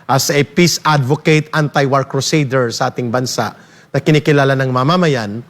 as a peace advocate, anti-war crusader sa ating bansa na kinikilala ng mamamayan,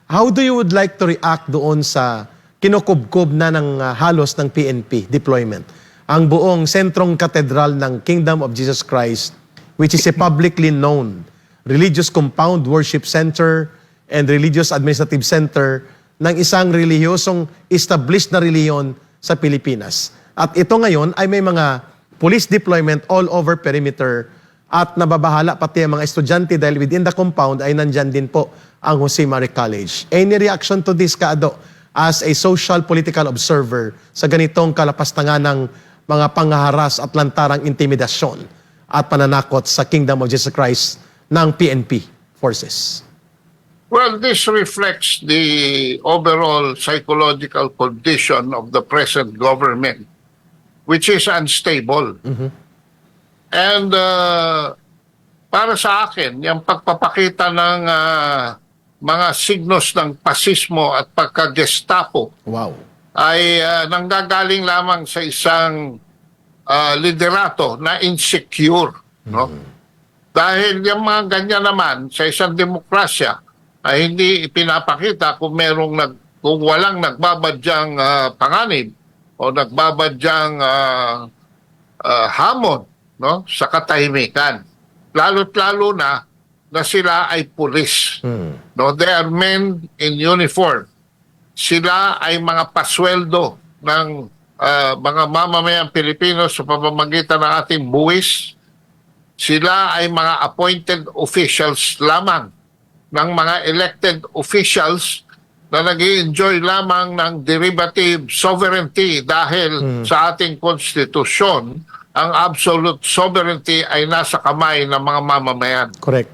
how do you would like to react doon sa kinukubkob na ng halos ng PNP deployment? Ang buong sentrong katedral ng Kingdom of Jesus Christ, which is a publicly known religious compound worship center and religious administrative center ng isang relihiyosong established na reliyon sa Pilipinas. At ito ngayon ay may mga police deployment all over perimeter at nababahala pati ang mga estudyante dahil within the compound ay nandyan din po ang Jose Maria College. Any reaction to this, Kaado, as a social political observer sa ganitong kalapastangan ng mga panghaharas at lantarang intimidasyon at pananakot sa Kingdom of Jesus Christ ng PNP forces? Well, this reflects the overall psychological condition of the present government, which is unstable. And para sa akin, yung pagpapakita ng mga signos ng pasismo at pagka-Gestapo ay nanggagaling lamang sa isang liderato na insecure. No? Dahil yung mga ganyan naman sa isang demokrasya, ay hindi ipinapakita kung kung walang nagbabadyang panganib o nagbabadyang hamon, no, sa katahimikan. Lalo't-lalo na sila ay pulis. No, they are men in uniform. Sila ay mga pasweldo ng mga mamamayang Pilipino sa pamamagitan ng ating buwis. Sila ay mga appointed officials lamang ng mga elected officials na nag-i-enjoy lamang ng derivative sovereignty dahil sa ating konstitusyon, ang absolute sovereignty ay nasa kamay ng mga mamamayan. Correct.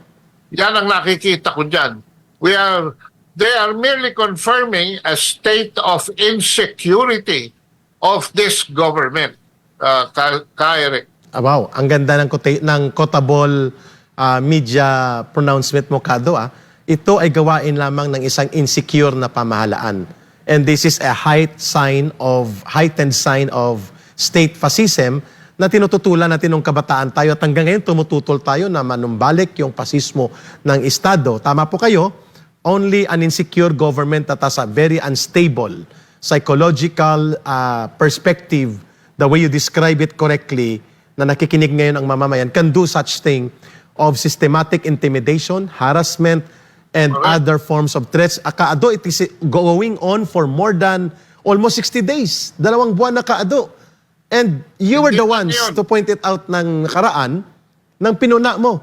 Yan ang nakikita ko dyan. They are merely confirming a state of insecurity of this government, Eric. Wow, ang ganda ng quotable media pronouncement mo, Kado. Ito ay gawain lamang ng isang insecure na pamahalaan. And this is a heightened sign of state fascism na tinututulan natin ng kabataan tayo at hanggang ngayon tumututol tayo na manumbalik yung fasismo ng Estado. Tama po kayo, only an insecure government that has a very unstable psychological perspective, the way you describe it correctly, na nakikinig ngayon ang mamamayan, can do such thing of systematic intimidation, harassment, and other forms of threats. Kaado, it is going on for more than almost 60 days. 2 buwan na, Kaado. And you were the ones to point it out ng nakaraan nang pinuna mo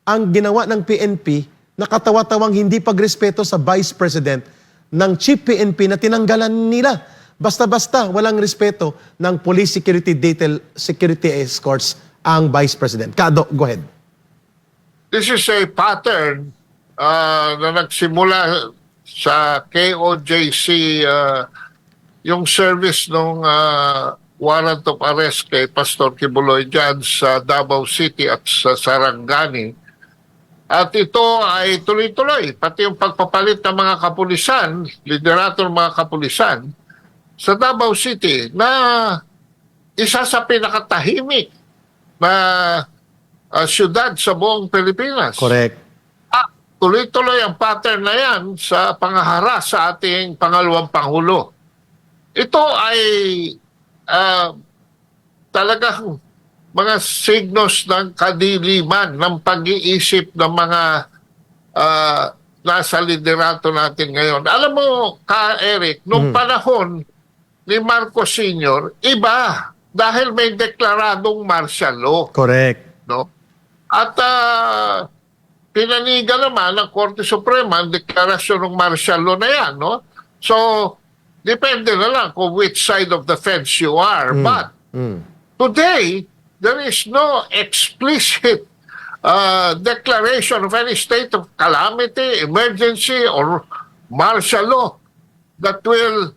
ang ginawa ng PNP na katawa-tawang hindi pagrespeto sa Vice President ng Chief PNP na tinanggalan nila. Basta-basta, walang respeto ng police security escorts ang Vice President. Kaado, go ahead. This is a pattern na nagsimula sa KOJC, yung service ng warrant of arrest kay Pastor Kibuloy dyan sa Davao City at sa Sarangani. At ito ay tuloy-tuloy, pati yung pagpapalit ng mga kapulisan, liderato ng mga kapulisan sa Davao City na isa sa pinakatahimik na syudad sa buong Pilipinas. Correct. Tuloy-tuloy ang pattern na yan sa pangaharas sa ating pangalawang Pangulo. Ito ay talagang mga signos ng kadiliman, ng pag-iisip ng mga nasa liderato natin ngayon. Alam mo, Eric, nung panahon ni Marcos Sr., iba, dahil may deklaradong martial law. Correct. No? At pinaniga naman ng Korte Suprema ang deklarasyon ng martial law na yan. No? So, depende na lang kung which side of the fence you are. But today, there is no explicit declaration of any state of calamity, emergency, or martial law that will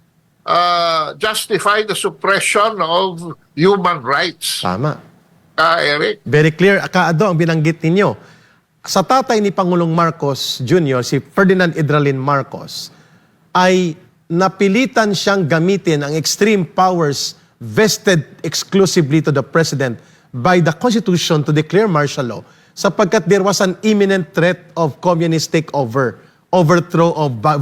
justify the suppression of human rights. Tama. Eric? Very clear. Kaado, ang binanggit ninyo. Sa tatay ni Pangulong Marcos Jr., si Ferdinand Idralin Marcos, ay napilitan siyang gamitin ang extreme powers vested exclusively to the President by the Constitution to declare martial law sapagkat there was an imminent threat of communist takeover,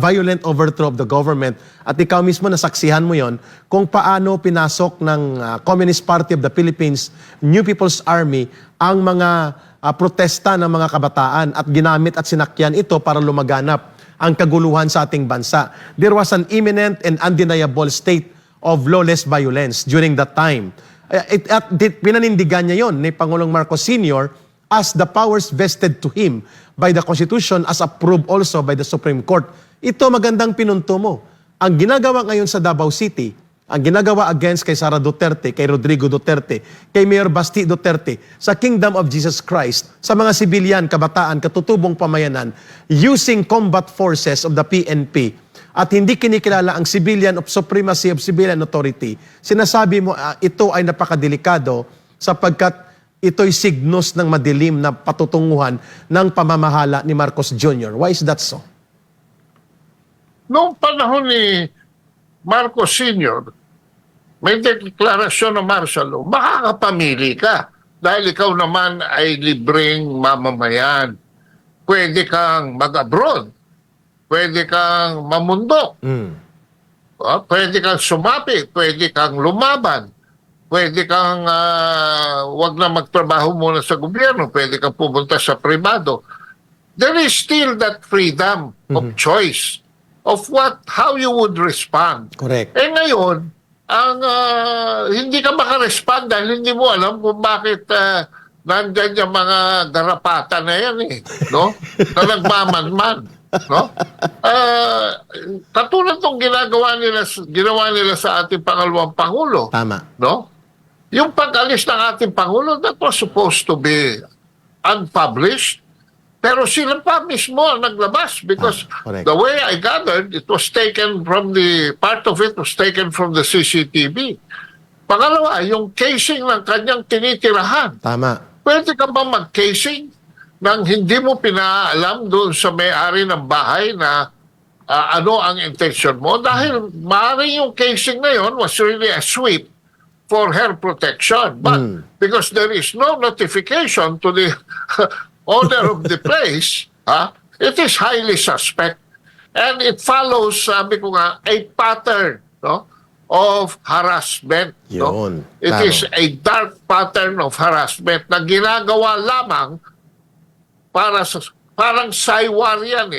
violent overthrow of the government. At ikaw mismo nasaksihan mo yon kung paano pinasok ng Communist Party of the Philippines, New People's Army, ang mga protesta ng mga kabataan at ginamit at sinakyan ito para lumaganap ang kaguluhan sa ating bansa. There was an imminent and undeniable state of lawless violence during that time. Pinanindigan niya yon ni Pangulong Marcos Sr. as the powers vested to him by the Constitution as approved also by the Supreme Court. Ito magandang pinunto mo. Ang ginagawa ngayon sa Davao City, ang ginagawa against kay Sara Duterte, kay Rodrigo Duterte, kay Mayor Basti Duterte, sa Kingdom of Jesus Christ, sa mga sibilyan, kabataan, katutubong pamayanan, using combat forces of the PNP, at hindi kinikilala ang civilian of supremacy of civilian authority, sinasabi mo ito ay napakadelikado sapagkat ito'y signos ng madilim na patutunguhan ng pamamahala ni Marcos Jr. Why is that so? Noong panahon ni Marcos Sr., may deklarasyon ng martial law, makakapamili ka dahil ikaw naman ay libreng mamamayan. Pwede kang mag-abroad, pwede kang mamundok, pwede kang sumapi, pwede kang lumaban, pwede kang wag na magtrabaho muna sa gobyerno, pwede kang pumunta sa pribado. There is still that freedom of choice of how you would respond. Correct. Eh ngayon, hindi ka makarespond dahil hindi mo alam kung bakit nandyan yung mga garapata na yan no? Na nagmamanman, no? Katulad ng ginawa nila sa ating pangalawang Pangulo. Tama. No? Yung pag-alis ng ating Pangulo, that was supposed to be unpublished. Pero sila pa mismo ang naglabas because correct. the way I gathered, it was taken from part of it was taken from the CCTV. Pangalawa, yung casing ng kanyang tinitirahan. Tama. Pwede ka ba mag-casing nang hindi mo pinaalam doon sa may-ari ng bahay na ano ang intention mo? Dahil maaaring yung casing na yon was really a sweep for her protection. But because there is no notification to the owner of the place, it is highly suspect. And it follows, sabi ko nga, a pattern, no, of harassment. Yun. No? It Tama. is a dark pattern of harassment na ginagawa lamang parang saywar yan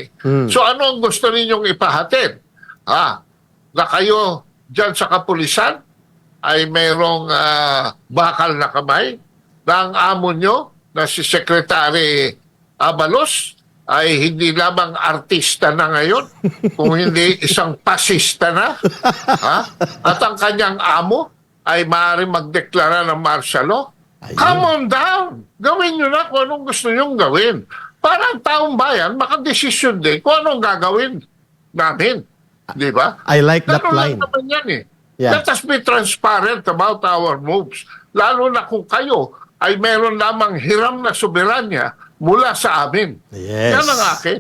So ano ang gusto ninyong ipahatid? Na kayo dyan sa kapulisan ay mayroong bakal na kamay na ang amo nyo na si Secretary Abalos ay hindi lamang artista na ngayon, kung hindi isang pasista na. At ang kanyang amo ay maaaring magdeklara ng martial law. Ayun. Come on down! Gawin nyo na kung anong gusto nyong gawin. Para ang taong bayan makadesisyon din kung anong gagawin namin. Di ba? I like that Ganun line. lang naman yan Yeah. Let us be transparent about our moves. Lalo na kung kayo ay meron lamang hiram na soberanya mula sa amin. Yes. Yan ang akin.